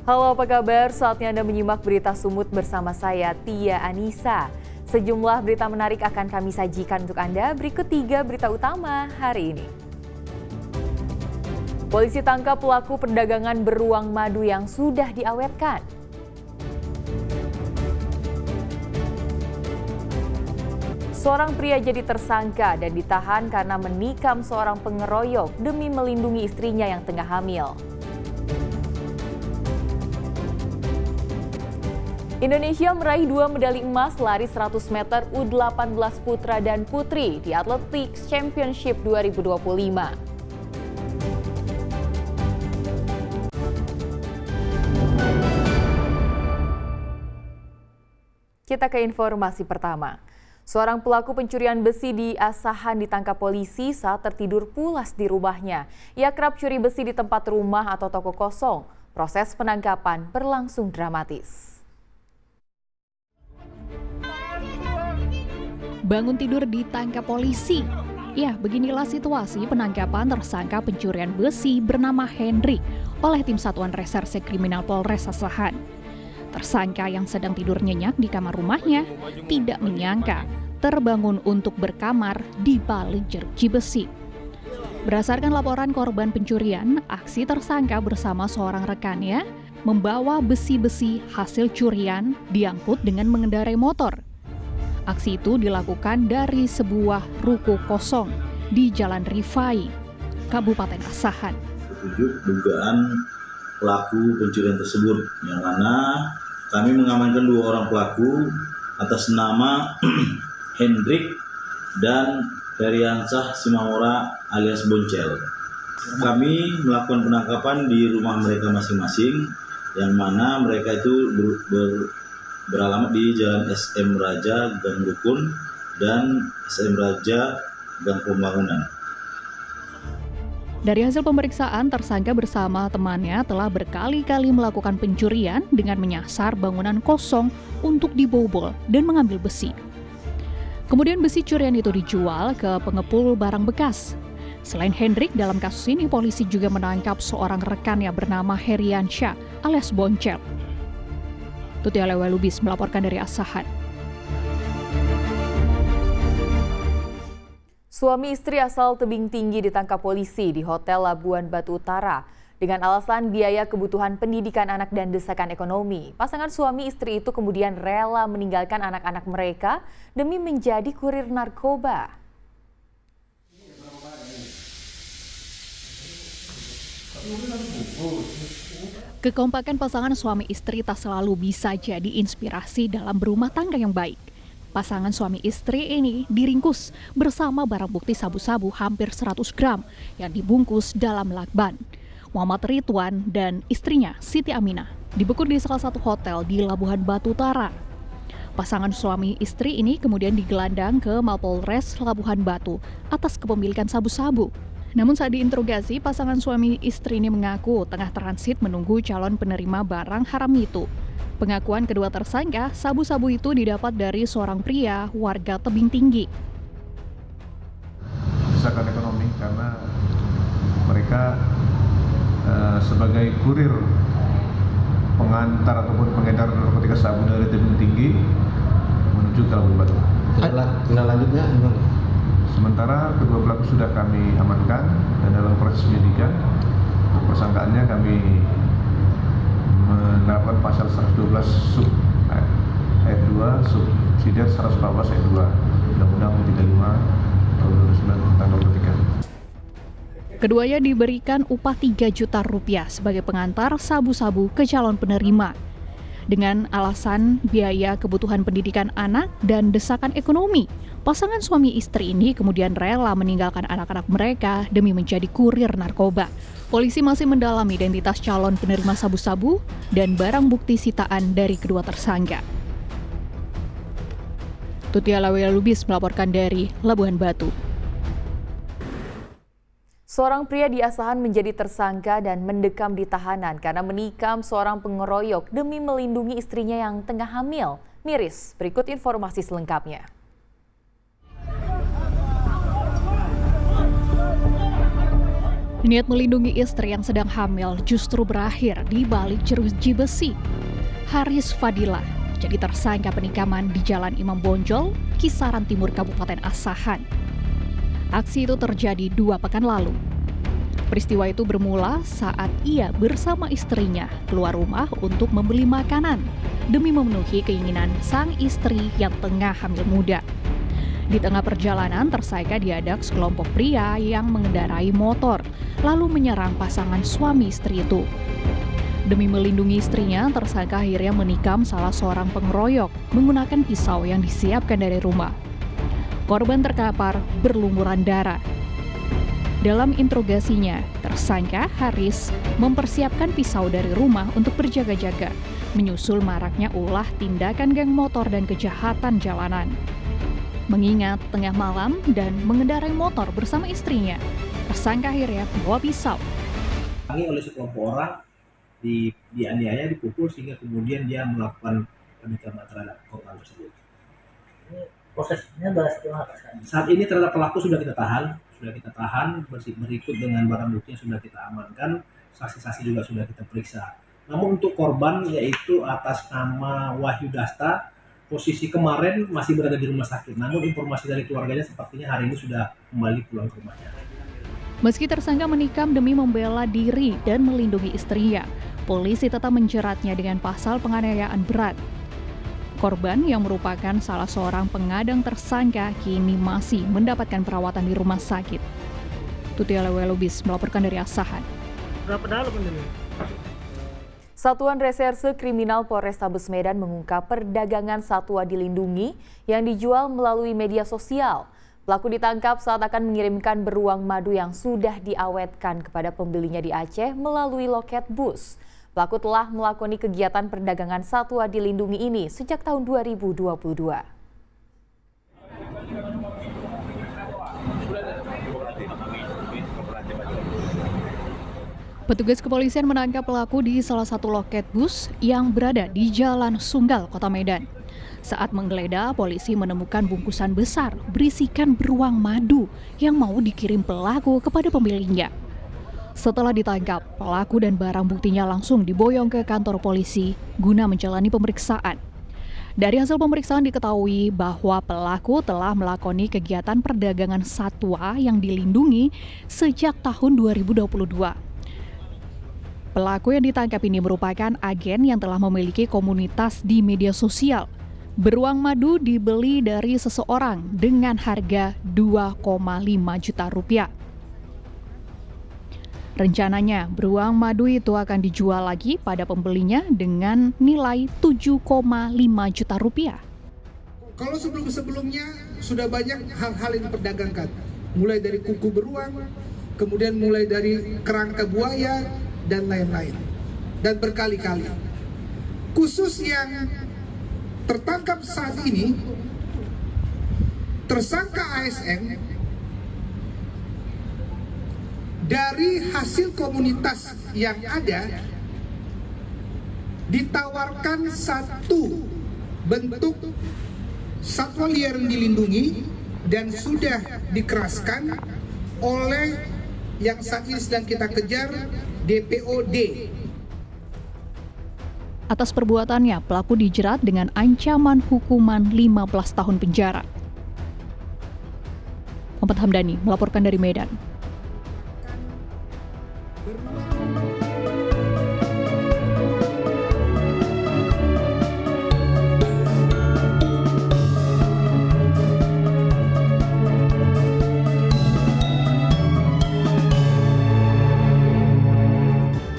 Halo, apa kabar? Saatnya Anda menyimak berita Sumut bersama saya, Tia Anissa. Sejumlah berita menarik akan kami sajikan untuk Anda. Berikut 3 berita utama hari ini. Polisi tangkap pelaku perdagangan beruang madu yang sudah diawetkan. Seorang pria jadi tersangka dan ditahan karena menikam seorang pengeroyok demi melindungi istrinya yang tengah hamil. Indonesia meraih 2 medali emas lari 100 meter U18 putra dan putri di Athletics Championship 2025. Kita ke informasi pertama. Seorang pelaku pencurian besi di Asahan ditangkap polisi saat tertidur pulas di rumahnya. Ia kerap curi besi di tempat rumah atau toko kosong. Proses penangkapan berlangsung dramatis. Bangun tidur ditangkap polisi. Ya, beginilah situasi penangkapan tersangka pencurian besi bernama Hendrik oleh tim Satuan Reserse Kriminal Polres Asahan. Tersangka yang sedang tidur nyenyak di kamar rumahnya tidak menyangka terbangun untuk berkamar di balik jeruji besi. Berdasarkan laporan korban pencurian, aksi tersangka bersama seorang rekannya membawa besi-besi hasil curian diangkut dengan mengendarai motor. Aksi itu dilakukan dari sebuah ruko kosong di Jalan Rifai, Kabupaten Asahan. Dugaan pelaku pencurian tersebut, yang mana kami mengamankan 2 orang pelaku atas nama Hendrik dan Feriansah Simamora alias Boncel. Kami melakukan penangkapan di rumah mereka masing-masing, yang mana mereka itu beralamat di Jalan SM Raja Gang Rukun dan SM Raja Gang Pembangunan. Dari hasil pemeriksaan, tersangka bersama temannya telah berkali-kali melakukan pencurian dengan menyasar bangunan kosong untuk dibobol dan mengambil besi. Kemudian besi curian itu dijual ke pengepul barang bekas. Selain Hendrik, dalam kasus ini polisi juga menangkap seorang rekannya bernama Heriansyah alias Boncel. Tuti Lubis melaporkan dari Asahan. Suami istri asal Tebing Tinggi ditangkap polisi di Hotel Labuan Batu Utara dengan alasan biaya kebutuhan pendidikan anak dan desakan ekonomi. Pasangan suami istri itu kemudian rela meninggalkan anak-anak mereka demi menjadi kurir narkoba. Kekompakan pasangan suami istri tak selalu bisa jadi inspirasi dalam berumah tangga yang baik. Pasangan suami istri ini diringkus bersama barang bukti sabu-sabu hampir 100 gram yang dibungkus dalam lakban. Muhammad Ridwan dan istrinya Siti Aminah dibekuk di salah satu hotel di Labuan Batu Utara. Pasangan suami istri ini kemudian digelandang ke Mapolres Labuan Batu atas kepemilikan sabu-sabu. Namun saat diinterogasi, pasangan suami istri ini mengaku tengah transit menunggu calon penerima barang haram itu. Pengakuan kedua tersangka, sabu-sabu itu didapat dari seorang pria warga Tebing Tinggi. Desakan ekonomi karena mereka sebagai kurir pengantar ataupun pengedar narkotika sabu dari Tebing Tinggi menuju ke Labuan Batu. Tindak lanjutnya gimana? Sementara kedua pelaku sudah kami amankan dan dalam proses penyidikan. Untuk persangkaannya kami menerapkan pasal 112 sub ayat 2 subsidiar 114 ayat 2 Undang-Undang 35 tahun 2009 tentang narkotika. Keduanya diberikan upah 3 juta rupiah sebagai pengantar sabu-sabu ke calon penerima. Dengan alasan biaya kebutuhan pendidikan anak dan desakan ekonomi, pasangan suami istri ini kemudian rela meninggalkan anak-anak mereka demi menjadi kurir narkoba. Polisi masih mendalami identitas calon penerima sabu-sabu dan barang bukti sitaan dari kedua tersangka. Tuti Lubis melaporkan dari Labuan Batu. Seorang pria di Asahan menjadi tersangka dan mendekam di tahanan karena menikam seorang pengeroyok demi melindungi istrinya yang tengah hamil. Miris, berikut informasi selengkapnya. Niat melindungi istri yang sedang hamil justru berakhir di balik jeruji besi. Haris Fadilah jadi tersangka penikaman di Jalan Imam Bonjol, Kisaran Timur Kabupaten Asahan. Aksi itu terjadi 2 pekan lalu. Peristiwa itu bermula saat ia bersama istrinya keluar rumah untuk membeli makanan demi memenuhi keinginan sang istri yang tengah hamil muda. Di tengah perjalanan, tersangka diadak sekelompok pria yang mengendarai motor, lalu menyerang pasangan suami istri itu. Demi melindungi istrinya, tersangka akhirnya menikam salah seorang pengeroyok menggunakan pisau yang disiapkan dari rumah. Korban terkapar berlumuran darah. Dalam interogasinya, tersangka Haris mempersiapkan pisau dari rumah untuk berjaga-jaga, menyusul maraknya ulah tindakan geng motor dan kejahatan jalanan. Mengingat tengah malam dan mengendarai motor bersama istrinya, tersangka akhirnya membawa pisau. Oleh sekelompok orang dianiaya, dipukul sehingga kemudian dia melakukan penikaman terhadap korban tersebut. Prosesnya adalah seperti apa sekarang? Saat ini terhadap pelaku sudah kita tahan, berikut dengan barang bukti yang sudah kita amankan, saksi-saksi juga sudah kita periksa. Namun untuk korban yaitu atas nama Wahyu Dasta, posisi kemarin masih berada di rumah sakit, namun informasi dari keluarganya sepertinya hari ini sudah kembali pulang ke rumahnya. Meski tersangka menikam demi membela diri dan melindungi istrinya, polisi tetap menjeratnya dengan pasal penganiayaan berat. Korban yang merupakan salah seorang pengadang tersangka kini masih mendapatkan perawatan di rumah sakit. Tutia Lewelubis melaporkan dari Asahan. Berapa dalam ini? Satuan Reserse Kriminal Polrestabes Medan mengungkap perdagangan satwa dilindungi yang dijual melalui media sosial. Pelaku ditangkap saat akan mengirimkan beruang madu yang sudah diawetkan kepada pembelinya di Aceh melalui loket bus. Pelaku telah melakoni kegiatan perdagangan satwa dilindungi ini sejak tahun 2022. Petugas kepolisian menangkap pelaku di salah satu loket bus yang berada di Jalan Sunggal, Kota Medan. Saat menggeledah, polisi menemukan bungkusan besar berisikan beruang madu yang mau dikirim pelaku kepada pemiliknya. Setelah ditangkap, pelaku dan barang buktinya langsung diboyong ke kantor polisi guna menjalani pemeriksaan. Dari hasil pemeriksaan diketahui bahwa pelaku telah melakoni kegiatan perdagangan satwa yang dilindungi sejak tahun 2022. Pelaku yang ditangkap ini merupakan agen yang telah memiliki komunitas di media sosial. Beruang madu dibeli dari seseorang dengan harga 2,5 juta rupiah. Rencananya, beruang madu itu akan dijual lagi pada pembelinya dengan nilai 7,5 juta rupiah. Kalau sebelum-sebelumnya sudah banyak hal-hal yang diperdagangkan. Mulai dari kuku beruang, kemudian mulai dari kerangka buaya, dan lain-lain. Dan berkali-kali. Khusus yang tertangkap saat ini, tersangka ASN dari hasil komunitas yang ada ditawarkan satu bentuk satwa liar yang dilindungi dan sudah dikeraskan oleh yang saat ini sedang kita kejar, DPOD. Atas perbuatannya, pelaku dijerat dengan ancaman hukuman 15 tahun penjara. Muhammad Hamdani melaporkan dari Medan.